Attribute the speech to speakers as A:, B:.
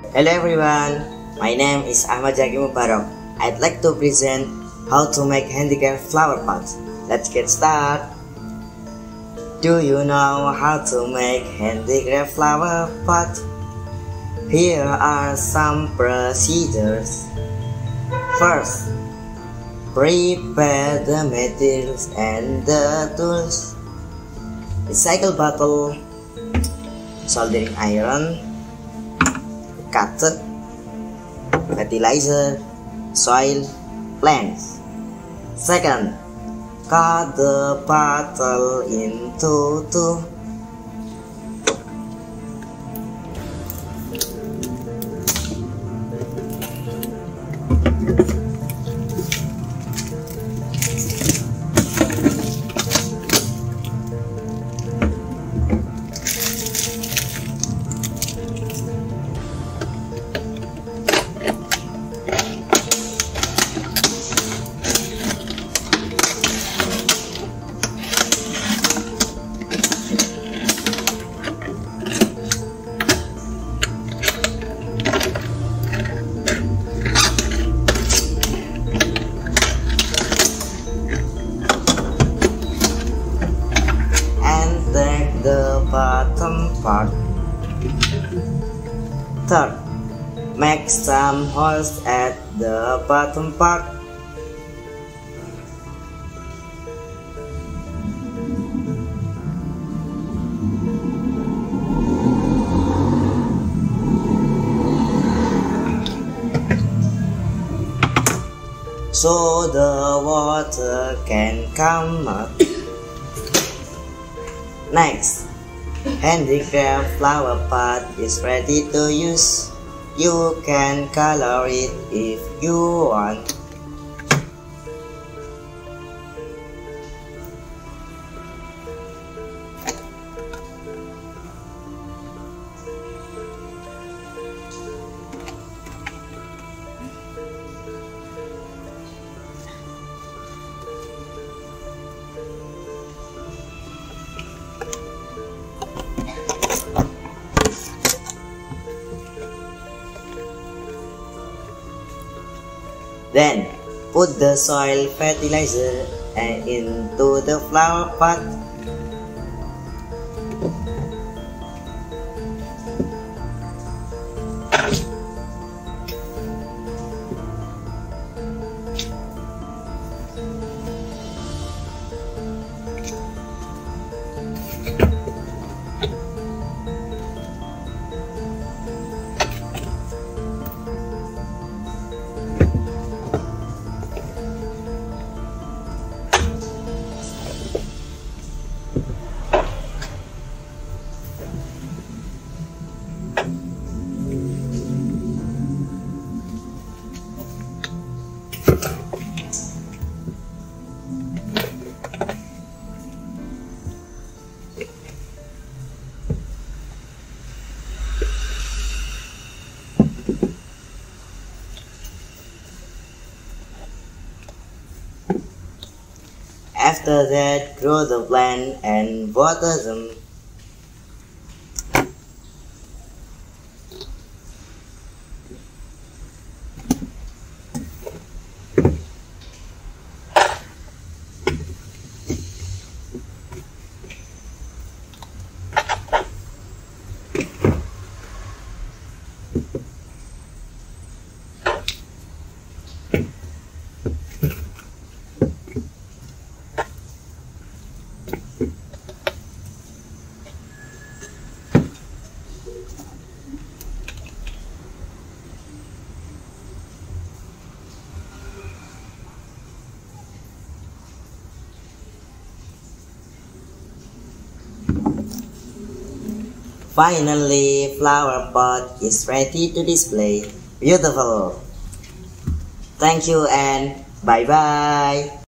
A: Hello everyone, my name is Zaki Mubarok. I'd like to present how to make handicraft flower pots. Let's get started. Do you know how to make handicraft flower pot? Here are some procedures. First, prepare the materials and the tools. Recycle bottle, soldering iron, cutter, fertilizer, soil, plants. Second, cut the bottle into two. The bottom part. Third, make some holes at the bottom part. So the water can come up. Next, handicraft flower pot is ready to use. You can color it if you want. Then, put the soil fertilizer into the flower pot. After that, grow the plant and water them. Finally, flower pot is ready to display. Beautiful! Thank you and bye-bye!